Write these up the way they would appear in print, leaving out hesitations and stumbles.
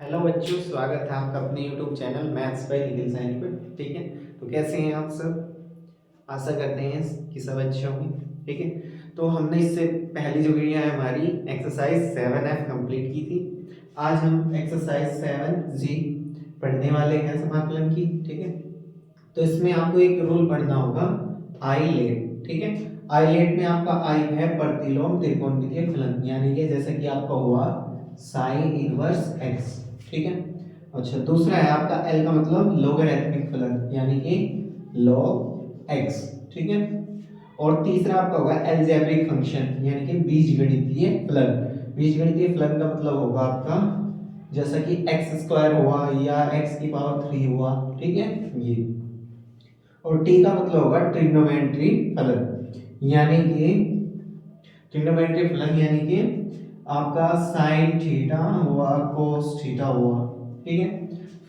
Hello बच्चों, स्वागत है आपका अपने YouTube channel maths by Nikhil Saini पर। ठीक है, तो कैसे हैं आप सब। आशा करते हैं कि सब अच्छे होंगे। ठीक है, तो हमने इससे पहली जो वीडियो है हमारी एक्सरसाइज 7F कंप्लीट की थी। आज हम एक्सरसाइज 7G पढ़ने वाले हैं समाकलन की। ठीक है, तो इसमें आपको एक रूल पढ़ना होगा, आई लेट। ठीक है, आई लेट में आपका आई है प्रतिलोम त्रिकोणमितीय फलन, यानी कि जैसे कि आपका हुआ साइन इनवर्स एक्स। ठीक है, अच्छा दूसरा है आपका एल का मतलब लोगरिथमिक फलन, यानी कि log x। ठीक है, और तीसरा आपका होगा अलजेब्रिक फंक्शन, यानी कि बीजगणितीय फलन। बीजगणितीय फलन का मतलब होगा आपका जैसा कि एक्स स्क्वायर हुआ या एक्स की पावर 3 हुआ। ठीक है, ये और टी का मतलब होगा ट्रिग्नोमेट्री फलन, यानी कि ट्रिग्नोमेट्री फलन यानी कि आपका साइन थीटा हुआ कोस थीटा हुआ। ठीक है,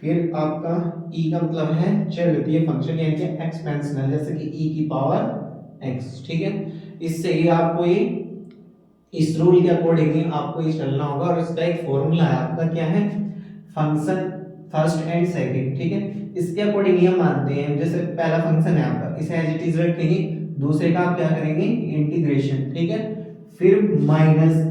फिर आपका ई का मतलब है चरघातीय फंक्शन, यानी कि एक्सपेंशनल, जैसे कि ई की पावर एक्स। ठीक है, इससे ही आपको ये इस रूल के अकॉर्डिंग आपको ये चलना होगा, और इसका एक फॉर्मूला है आपका, क्या है, फंक्शन फर्स्ट एंड सेकंड। ठीक है, इसके अकॉर्डिंग ये मानते हैं, जैसे पहला फंक्शन है आपका, इसे एज इट इज रखेंगे, दूसरे का आप क्या करेंगे, इंटीग्रेशन। ठीक है, फिर माइनस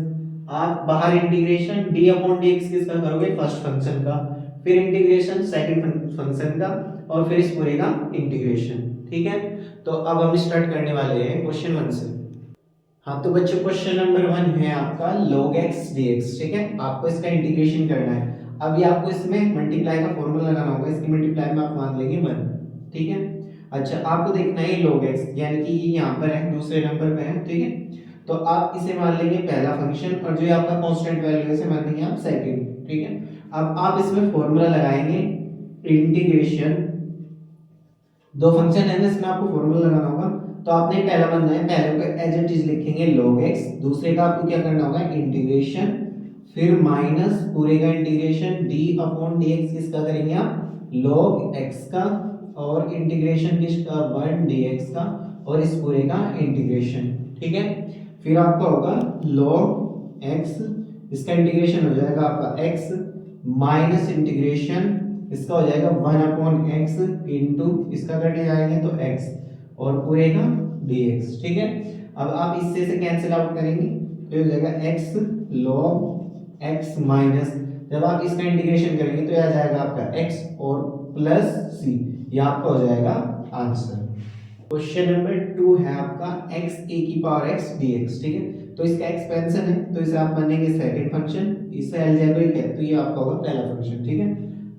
आप बाहर integration D upon D x किसका करोगे, फर्स्ट फंक्शन का, फिर इंटीग्रेशन सेकंड फंक्शन का, और फिर इस पूरे का इंटीग्रेशन। ठीक है, तो अब हम स्टार्ट करने वाले हैं क्वेश्चन 1 से। हाँ तो बच्चों, क्वेश्चन नंबर 1 है आपका log x dx। ठीक है, आपको इसका इंटीग्रेशन करना है। अभी आपको इसमें मल्टीप्लाई का फॉर्मूला लगाना होगा, इसकी मल्टीप्लाई में आप मान लेंगे 1। ठीक है, अच्छा आपको देखना है log x, यानी कि ये यहाँ पर है, दूसरे नंबर पे है। ठीक है, तो आप इसे मान लेंगे पहला फंक्शन, और जो आपका कांस्टेंट वैल्यू है इसे मान लेंगे आप सेकंड। ठीक है, अब आप इसमें फॉर्मूला लगाएंगे इंटीग्रेशन, दो फंक्शन है ना, इसमें आपको फॉर्मूला लगाना होगा। तो आपने पहला बनना है, पहले को एज इट इज लिखेंगे log x, दूसरे का आपको क्या करना होगा, इंटीग्रेशन, फिर माइनस पूरे का इंटीग्रेशन d अपॉन dx किसका करेंगे आप, log x का, और इंटीग्रेशन किसका 1 dx का, और इस पूरे का इंटीग्रेशन। ठीक है, फिर आपका होगा log x, इसका इंटीग्रेशन हो जाएगा आपका x, माइनस इंटीग्रेशन इसका हो जाएगा 1 अपॉन एक्स इंटू इसका करने जाएंगे तो x, और पूरे का dx। ठीक है, अब आप इससे से कैंसिल आउट करेंगे तो हो जाएगा x log x माइनस, जब आप इसका इंटीग्रेशन करेंगे तो आ जाएगा आपका x और प्लस c, ये आपका हो जाएगा आंसर। क्वेश्चन नंबर 2 है आपका x a की पावर x dx। ठीक है, तो इसका एक्सपेंशन है, तो इसे आप मानेंगे सेकंड फंक्शन, इसे अलजेब्रिक है तो ये आपका होगा पहला फंक्शन। ठीक है,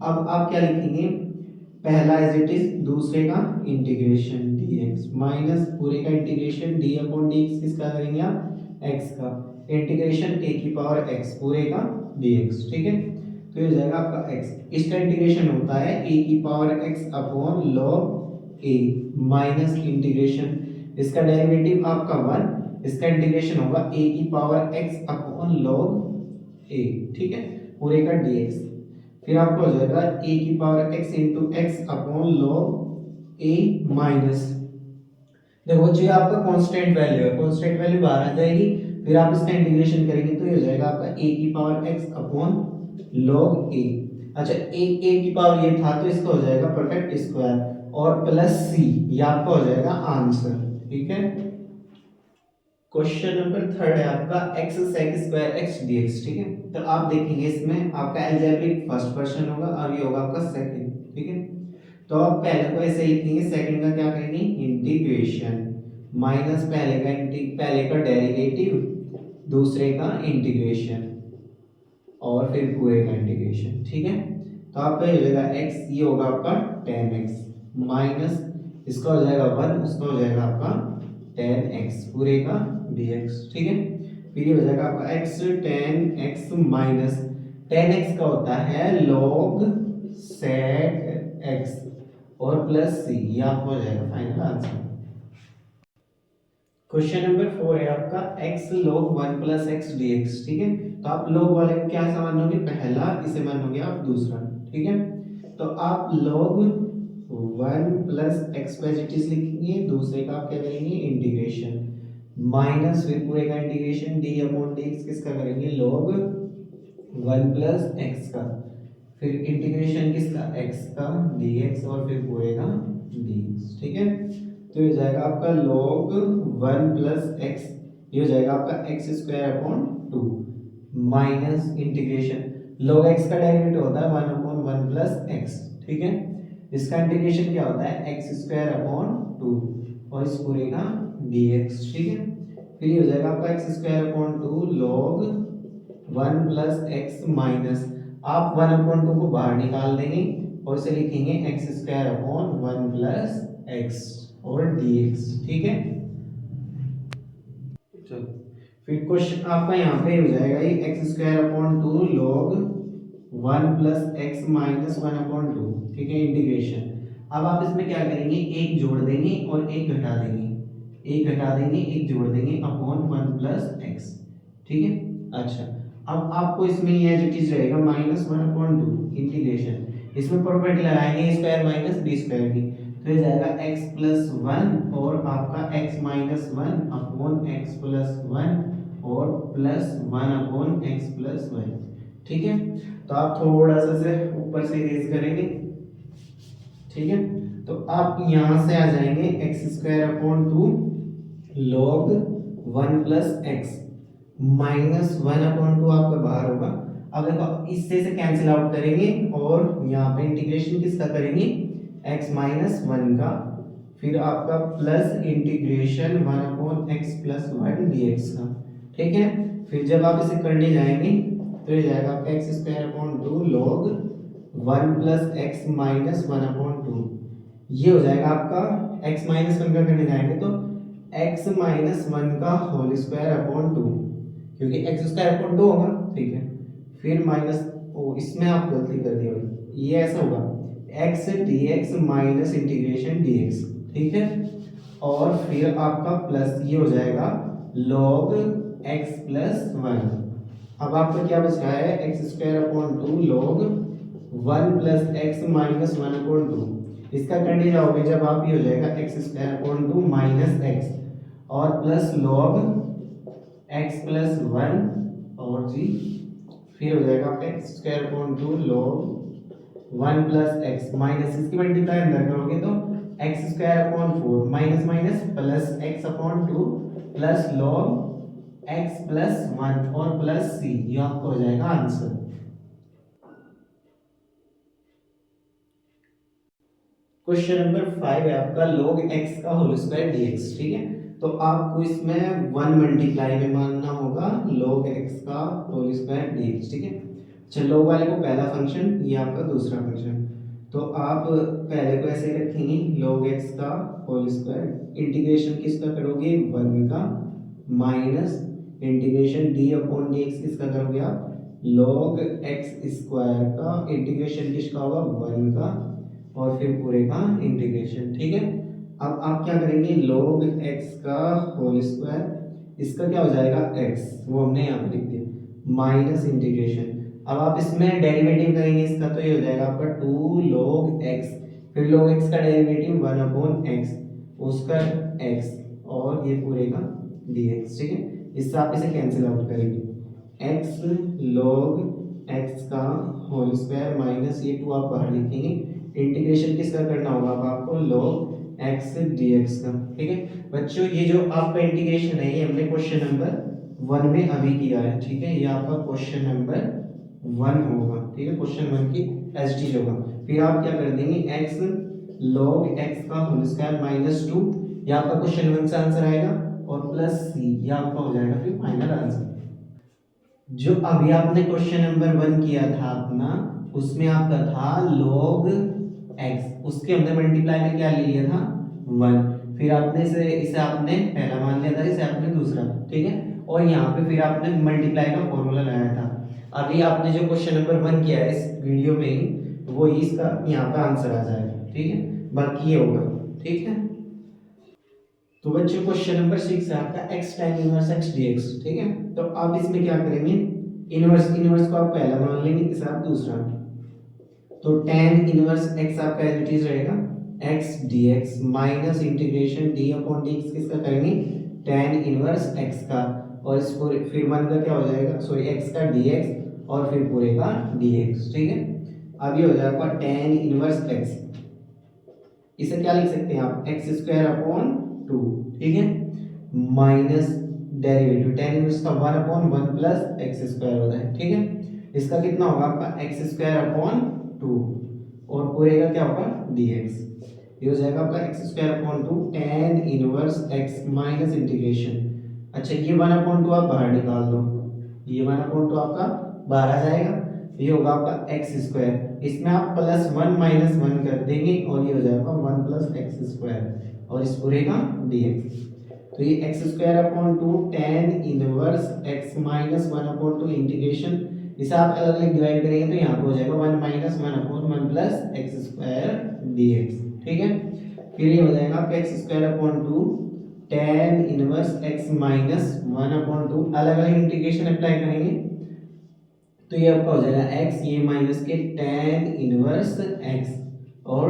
अब आप क्या लिखेंगे, पहला एज इट इज, दूसरे का इंटीग्रेशन dx माइनस पूरे का इंटीग्रेशन d अपॉन dx किसका करेंगे आप, x का, इंटीग्रेशन a की पावर x पूरे का dx। ठीक है, तो ये हो जाएगा आपका x, इसका इंटीग्रेशन होता है a की power x upon log a minus integration, इसका डेरिवेटिव आपका 1, इसका इंटीग्रेशन होगा a की power x upon log a। ठीक है, पूरे का dx, फिर आपको हो जाएगा a की power x into x upon log a minus, देखो जो आपका कांस्टेंट वैल्यू है, कांस्टेंट वैल्यू बाहर आ जाएगी, फिर आप इसका इंटीग्रेशन करेंगे तो ये हो जाएगा आपका a की power x upon log a। अच्छा a की पावर ये था तो इसका हो जाएगा परफेक्ट स्क्वायर, और प्लस c, ये आपका हो जाएगा आंसर। ठीक है, क्वेश्चन नंबर 3 है आपका x sec square x dx। ठीक है, तो आप देखेंगे इसमें आपका अलजेब्रिक फर्स्ट पर्सन होगा और ये होगा आपका सेकंड। ठीक है, तो आप पहले को ऐसे लिखेंगे, सेकंड का क्या करेंगे, इंटीग्रेशन, माइनस पहले का डेरिवेटिव, दूसरे का इंटीग्रेशन, और फिर पूरे का इंटीग्रेशन। ठीक है, तो आपका ये हो जाएगा x, ये होगा आपका tan x, माइनस इसका हो जाएगा 1, उसका हो जाएगा आपका tan x पूरे का dx। ठीक है, फिर ये हो जाएगा आपका x tan x minus tan x का होता है log sec x, और प्लस c, ये आपको हो जाएगा फाइनल आंसर। क्वेश्चन नंबर 4 है आपका x log 1 plus x dx। ठीक है, तो आप log वाले को क्या मानोगे, पहला, इसे मानोगे आप दूसरा। ठीक है, तो आप log 1 प्लस एक्स वेजिटेस लिखेंगे, दूसरे का आप क्या करेंगे, इंटीग्रेशन, माइनस फिर पूरे का इंटीग्रेशन d अपॉन dx किसका करेंगे, log 1 प्लस एक्स का, फिर इंटीग्रेशन किसका, एक्स का dx और फिर पूरे का dx, ठीक है। तो ये हो जाएगा आपका log 1 प्लस एक्स, ये हो जाएगा आपका x square upon 2 minus integration, log x का डेरिवेटिव होता है 1 अपॉन 1 प्लस एक्स, ठीक है। इसका इंटीग्रेशन क्या होता है, एक्स स्क्वायर अपॉन 2 और इस पूरे का dx, ठीक है। फिर ये हो जाएगा आपका x square upon 2 log 1 plus x minus, आप 1 अपॉन 2 को बाहर निकाल देंगे और इसे लिखेंगे x square upon 1 plus x और dx, ठीक है। चलो फिर क्वेश्चन आपका यहाँ पे हो जाएगा ये x square upon 2 log 1 plus x minus 1 upon 2, ठीक है, इंटीग्रेशन। अब आप इसमें क्या करेंगे, एक जोड़ देंगे और एक घटा देंगे, एक घटा देंगे एक जोड़ देंगे अपॉन 1 प्लस एक्स, ठीक है। अच्छा, अब आपको इसमें ये जो चीज रहेगा माइनस 1 अपॉन 2 इंटीग्रेशन, इसमें प्रॉपर्टी लगाएंगे स्क्वायर माइनस बी स्क्वायर की, तो ये जाएगा x प्लस 1 और आपका x minus 1 upon x plus 1 और प्लस 1 अपॉन x प्लस 1, ठीक है। तो आप थोड़ा सा से ऊपर से इरेज करेंगे, ठीक है। तो आप यहां से आ जाएंगे x square upon 2 log 1 plus x minus 1 upon 2 आपका बाहर होगा। अब देखो इससे से कैंसिल आउट करेंगे और यहाँ पे इंटीग्रेशन किसका करेंगे, x माइनस 1 का, फिर आपका plus integration 1 upon x plus 1 dx का, ठीक है। फिर जब आप इसे करने जाएंगे तो ये जाएगा आपका x square upon 2 log 1 plus x minus 1 upon 2, ये हो जाएगा आपका x माइनस 1 का करने जाएंगे तो x माइनस 1 का होल स्क्वायर अपॉन 2, क्योंकि x स्क्वायर अपॉन 2 होगा, ठीक है। फिर माइनस, ओ इसमें आप गलती कर दी भाई, ये ऐसा होगा x dx minus integration dx, ठीक है। और फिर आपका प्लस ये हो जाएगा log x प्लस 1। अब आपका क्या बच रहा है, x square upon 2 log 1 plus x minus 1 upon 2, इसका करने जाओगे जब आप, ये हो जाएगा x square upon 2 minus x और प्लस log x प्लस 1 और जी, फिर हो जाएगा आपका x square upon 2 log 1 plus x minus इसकी मल्टीप्लाई अंदर करोगे तो x square upon 4 minus minus plus x upon 2 plus log x plus 1 और प्लस c, ये आपका हो जाएगा आंसर। क्वेश्चन नंबर 5 है आपका log x का होल स्क्वायर dx, ठीक है। तो आपको इसमें 1 मल्टीप्लाई में मानना होगा log x का होल स्क्वायर dx, ठीक है। चलो log वाले को पहला फंक्शन, ये आपका दूसरा फंक्शन, तो आप पहले को ऐसे रखेंगे log x का होल स्क्वायर, इंटीग्रेशन किसका करोगे 1 का minus integration d upon dx किसका करोगे आप log x स्क्वायर का, इंटीग्रेशन किसका होगा 1 का और फिर पूरे का इंटीग्रेशन, ठीक है। अब आप क्या करेंगे log x का होल स्क्वायर, इसका क्या हो जाएगा x, वो हमने यहाँ पे लिख दिया माइनस इंटीग्रेशन, अब आप इसमें डेरिवेटिव करेंगे इसका तो ये हो जाएगा आपका 2 log x, फिर log x का डेरिवेटिव 1 अपॉन x उसका x और ये पूरे का dx, ठीक है। इससे आप इसे कैंसिल आउट करेंगे, x log x का होल स्क्वायर माइनस ये 2 आप बाहर लिखेंगे, इंटीग्रेशन किसका करना होगा अब आपको log x dx का, ठीक है। बच्चों ये जो आपका इंटीग्रेशन है ये हमने क्वेश्चन नंबर 1 में अभी किया है, ठीक है। ये आपका क्वेश्चन नंबर 1 होगा, ठीक है, क्वेश्चन 1 की एसटी होगा। फिर आप क्या कर देंगे x log x का होल स्क्वायर माइनस 2, ये आपका क्वेश्चन 1 से आंसर आएगा और प्लस c, ये आपका हो जाएगा फिर फाइनल आंसर। जो अभी आपने क्वेश्चन नंबर 1 किया था अपना, उसमें आपका था log x, उसके हमने मल्टीप्लाई में क्या ले लिया था 1, फिर आपने इसे आपने पहला मान लिया था, इसे आपने दूसरा, ठीक है। और यहाँ पे फिर आपने मल्टीप्लाई का फॉर्मूला लगाया था। अभी आपने जो क्वेश्चन नंबर 1 किया है इस वीडियो में ही, वो इसका यहाँ पे आंसर आ जाएगा, ठीक है, बाकी ये होगा, ठीक है। तो बच्चों क्वेश्चन नंबर 6 है आपका x tan inverse x dx, ठीक है। तो आप इसमें क्या करेंगे, इनवर्स को आप पहला मान लेंगे, इस आप दूसरा, तो tan इनवर्स x आपका एज इट इज रहेगा x dx minus integration d upon dx किसका करेंगे tan इनवर्स x का, और इस पूरे फिर 1 का क्या हो जाएगा, सॉरी x का dx और फिर पूरे का dx, ठीक है। अब ये हो जाएगा आपका टेन इनवर्स एक्स, इसे क्या लिख सकते हैं आप, एक्स स्क्वायर अपॉन टू, ठीक है, माइनस डेरिवेटिव टेन इनवर्स का one upon one plus x square होता है, ठीक है। इसका कितना होगा आपका एक्स स्क्वायर अपॉन टू, और पूरे का क्या होगा डी एक्स, ये हो जाएगा आपका x square upon two tan inverse x minus integration. अच्छा ये वन अपॉन टू आप बाहर निकाल दो, ये वन अपॉन टू आपका बाहर आ जाएगा, ये होगा आपका एक्स स्क्वायर, इसमें आप प्लस वन माइनस वन कर देंगे और ये हो जाएगा वन प्लस एक्स स्क्वायर और इस पूरे का डी एक्स। तो ये x square upon two tan inverse x minus one upon two integration, इसे आप अलग अलग डिवाइड करेंगे तो यहाँ पे हो जाएगा one minus one upon one plus x square D x, ठीक है। फिर ये हो जाएगा आपका x square upon two tan inverse x minus one upon two, अलग अलग इंटीग्रेशन अप्लाई करेंगे तो ये आपका हो जाएगा x, ये माइनस के टेन इनवर्स x और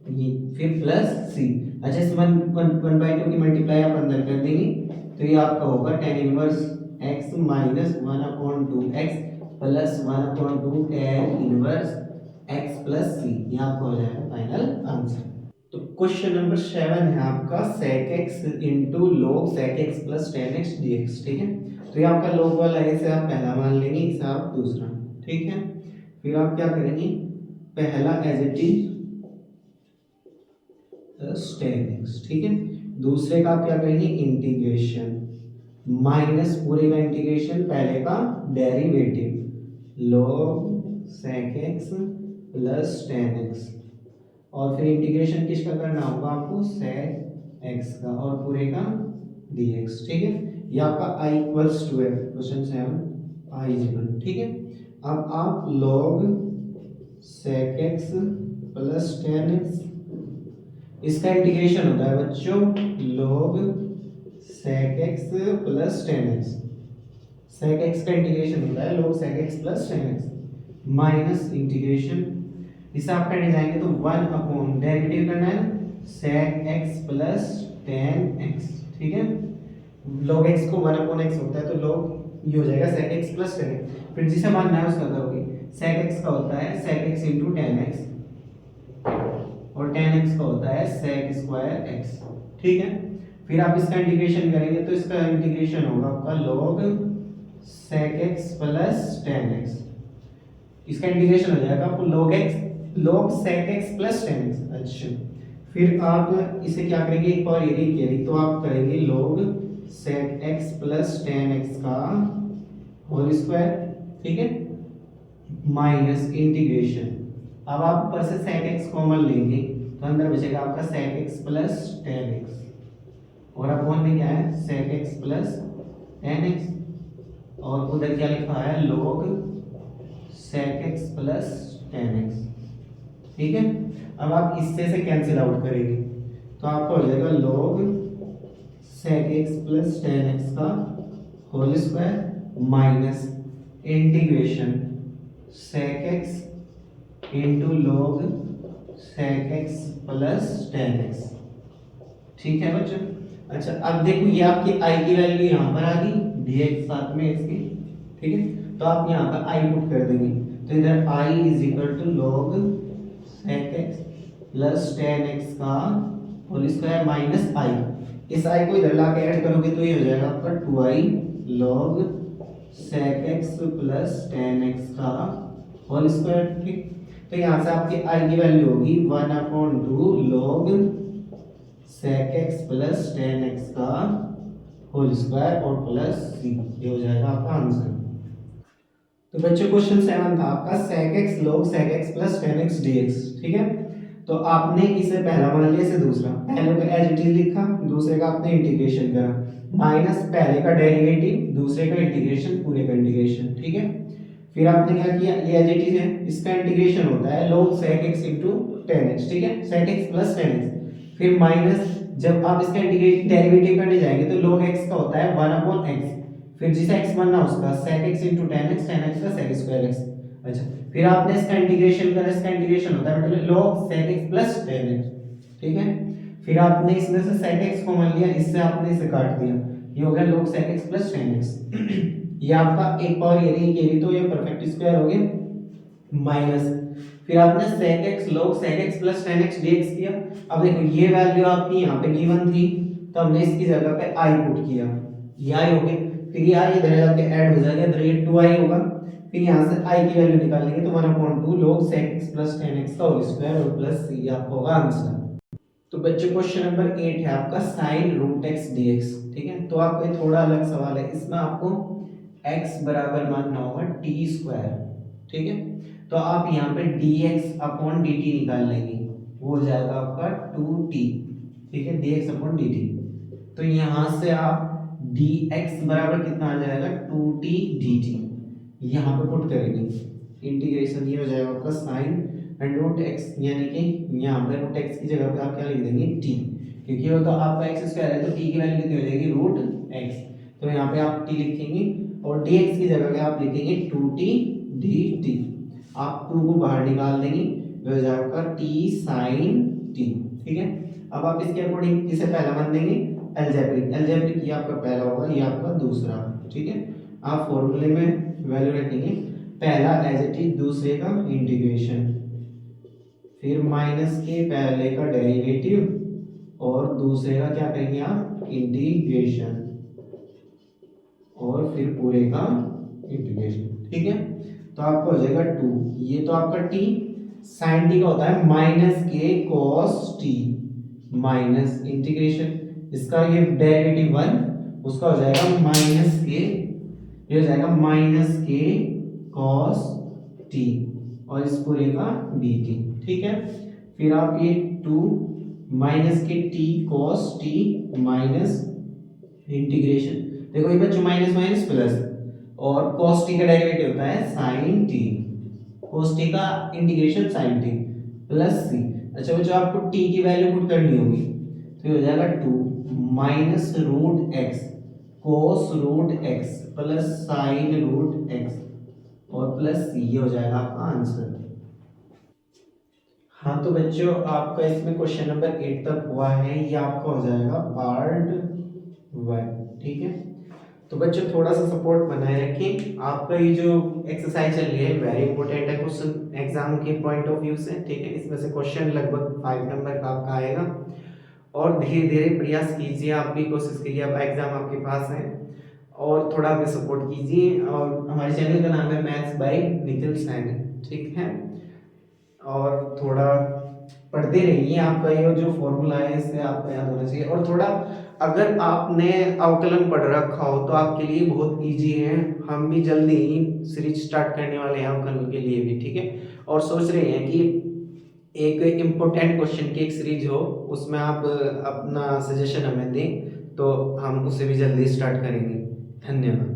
ये फिर प्लस c। अच्छा इस वन वन बाई टू की मल्टीप्लाई आप अंदर कर देंगे तो ये आपका होगा tan inverse x minus one upon two x plus one upon two tan inverse x plus c, ये आपका हो जाएगा फाइनल आंसर। तो क्वेश्चन नंबर 7 है आपका sec x into log sec x plus ten x D x, ठीक है। तो ये आपका log वाला है, इसे आप पहला मान लेंगे, इसे आप दूसरा, ठीक है। फिर आप क्या करेंगे, पहला as it is plus ten x, ठीक है। दूसरे का आप क्या करेंगे इंटीग्रेशन माइनस पूरे का इंटीग्रेशन पहले का derivative log sec x plus ten x और फिर इंटीग्रेशन किसका करना होगा आपको sec x का और पूरे का dx, ठीक है। ये आपका i इक्वल्स टू है क्वेश्चन 7 i इज इक्वल, ठीक है। अब आप log sec x plus ten x, इसका इंटीग्रेशन होता है बच्चों log sec x plus ten x, sec x का इंटीग्रेशन होता है log sec x plus ten x minus integration, इसे आप करने जाएंगे तो वन अपॉन डेरिवेटिव करना है sec x plus ten x, ठीक है। log x को वन अपॉन एक्स होता है तो log ये हो जाएगा sec x plus ten x, फिर जिसे मानना है उसका करोगे, sec x का होता है sec x into ten x और टेन एक्स का होता है sec स्क्वायर x, ठीक है। फिर आप इसका इंटीग्रेशन करेंगे तो इसका इंटीग्रेशन होगा आपका log sec x plus ten x, इसका इंटीग्रेशन हो जाएगा आपको log sec x plus ten x. अच्छा फिर आप इसे क्या करेंगे, एक और ये करेंगे तो आप करेंगे log sec x plus ten x का होल स्क्वायर, ठीक है, माइनस इंटीग्रेशन, अब आप ऊपर से sec x कॉमन लेंगे तो अंदर बचेगा आपका sec x plus ten x और अपॉन में क्या है sec x plus ten x और उधर क्या लिखा है log sec x plus ten x, ठीक है। अब आप इससे से कैंसिल आउट करेंगे तो आपका हो जाएगा log sec x plus ten x का whole square minus integration sec x into log sec x plus ten x, ठीक है बच्चों। अच्छा अब देखो ये आपकी i की वैल्यू यहाँ पर आ गई dx साथ में इसके, ठीक है। तो आप यहाँ पर i पुट कर देंगे तो इधर i is equal to log sec x plus ten x का होल स्क्वायर माइनस i, इस i को इधर ला के ऐड करोगे तो ये हो जाएगा आपका 2i log sec x plus ten x का होल स्क्वायर, ठीक। तो यहाँ से आपकी i की वैल्यू होगी one upon two log sec x plus ten x का होल स्क्वायर और प्लस c, ये हो जाएगा आपका आंसर। तो बच्चों क्वेश्चन 7 था आपका sec x log sec x plus ten x dx, ठीक है। तो आपने इसे पहला मान लिया, इसे दूसरा, पहले का एज इट इज लिखा, दूसरे का आपने इंटीग्रेशन करा माइनस पहले का डेरिवेटिव दूसरे का इंटीग्रेशन पूरे का इंटीग्रेशन, ठीक है। फिर आपने क्या किया, ये एज इट इज है, इसका इंटीग्रेशन होता है log sec x into ten x, ठीक है, sec x plus ten x, फिर माइनस जब आप इसका डेरिवेटिव करने जाएंगे तो log x का होता है वन अपॉन एक्स, फिर जिसे x बनना उसका sec x into ten x का sec स्क्वायर x। अच्छा फिर आपने इसका इंटीग्रेशन करा, इसका इंटीग्रेशन होता है मतलब log sec x plus ten x, ठीक है। फिर आपने इसमें से sec x कॉमन लिया, इससे आपने इसे काट दिया, ये हो गया log sec x plus ten x ये आपका एक पावर ये रही तो ये परफेक्ट स्क्वायर हो गया माइनस फिर आपने sec x log sec x plus tan x dx किया। अब देखो ये वैल्यू आपकी यहाँ पे गिवन थी, तो हमने इसकी जगह पे i पुट किया, ये i हो गया। फिर ये i इधर जाके ऐड हो जाएगा, इधर ये 2i होगा। फिर यहाँ से i की वैल्यू निकालेंगे तो 1/2 log sec x plus tan x का होल स्क्वायर और प्लस c आपका होगा आंसर। तो बच्चों क्वेश्चन नंबर 8 है आपका sin रूट x dx, ठीक है। तो आपको ये थोड़ा अलग सवाल है, इसमें आपको x बराबर मानना होगा t स्क्वायर, ठीक है। तो आप यहाँ पे dx अपॉन dt निकाल लेंगे, वो हो जाएगा आपका 2t, ठीक है, dx अपॉन dt। तो यहाँ से आप dx बराबर कितना आ जाएगा 2t dt, यहाँ पे पुट करेंगे, इंटीग्रेशन ये हो जाएगा आपका साइन एंड रूट x, यानी कि यहाँ पे रूट x की जगह पे आप क्या लिख देंगे t, क्योंकि वो तो आपका x स्क्वायर है तो t की वैल्यू कितनी हो जाएगी रूट x, तो यहाँ पे आप t लिखेंगे और dx की जगह पे आप लिखेंगे 2t dt। आप 2 को बाहर निकाल देंगे, हो जाएगा t sin t, ठीक है। अब आप इसके अकॉर्डिंग इसे पहला मान देंगे एल्जेब्रिक, एल्जेब्रिक ये आपका पहला होगा, ये आपका दूसरा, ठीक है। आप फॉर्मूले में वैल्यू रखेंगे, पहला एज इट इज, दूसरे का इंटीग्रेशन, फिर माइनस के पहले का डेरिवेटिव और दूसरे का क्या करेंगे आप इंटीग्रेशन, और फिर पूरे का इंटीग्रेशन, ठीक है। तो आपको हो जाएगा 2, ये तो आपका t sin t का होता है माइनस के cos t माइनस इंटीग्रेशन, इसका ये डेरिवेटिव 1, उसका हो जाएगा माइनस के, ये हो जाएगा माइनस के cos t और इस पूरे का dt, ठीक है। फिर आप ये 2 माइनस के t cos t minus integration, देखो ये बच्चों माइनस माइनस प्लस, और cos t का डेरिवेटिव होता है sin t, cos t का integration sin t plus c। अच्छा बच्चों आपको t की वैल्यू पुट करनी होगी, तो ये हो जाएगा 2 minus root x cos root x plus sin root x और प्लस c, ये हो जाएगा आपका आंसर। हाँ तो बच्चों आपका इसमें क्वेश्चन नंबर 8 तक हुआ है, ये आपका हो जाएगा पार्ट 1, ठीक है। तो बच्चों थोड़ा सा सपोर्ट बनाए रखें, आपका ये जो एक्सरसाइज चल रही है वेरी इंपॉर्टेंट है क्वेश्चन एग्जाम के पॉइंट ऑफ व्यू से, ठीक है। इसमें से क्वेश्चन लगभग 5 नंबर का आपका आएगा, और धीरे धीरे प्रयास कीजिए, आप भी कोशिश कीजिए, अब एग्जाम आपके पास है, और थोड़ा भी सपोर्ट कीजिए। और हमारे चैनल का नाम है मैथ्स बाय निखिल सैनी, ठीक है। और थोड़ा पढ़ते रहिए, आपका ये जो फॉर्मूला है इससे आपको याद होना चाहिए, और थोड़ा अगर आपने अवकलन पढ़ रखा हो तो आपके लिए बहुत इजी है, हम भी जल्दी ही सीरीज स्टार्ट करने वाले हैं अवकलन के लिए भी, ठीक है। और सोच रहे हैं कि एक इम्पोर्टेंट क्वेश्चन की एक सीरीज हो, उसमें आप अपना सजेशन हमें दें तो हम उसे भी जल्दी स्टार्ट करेंगे। धन्यवाद।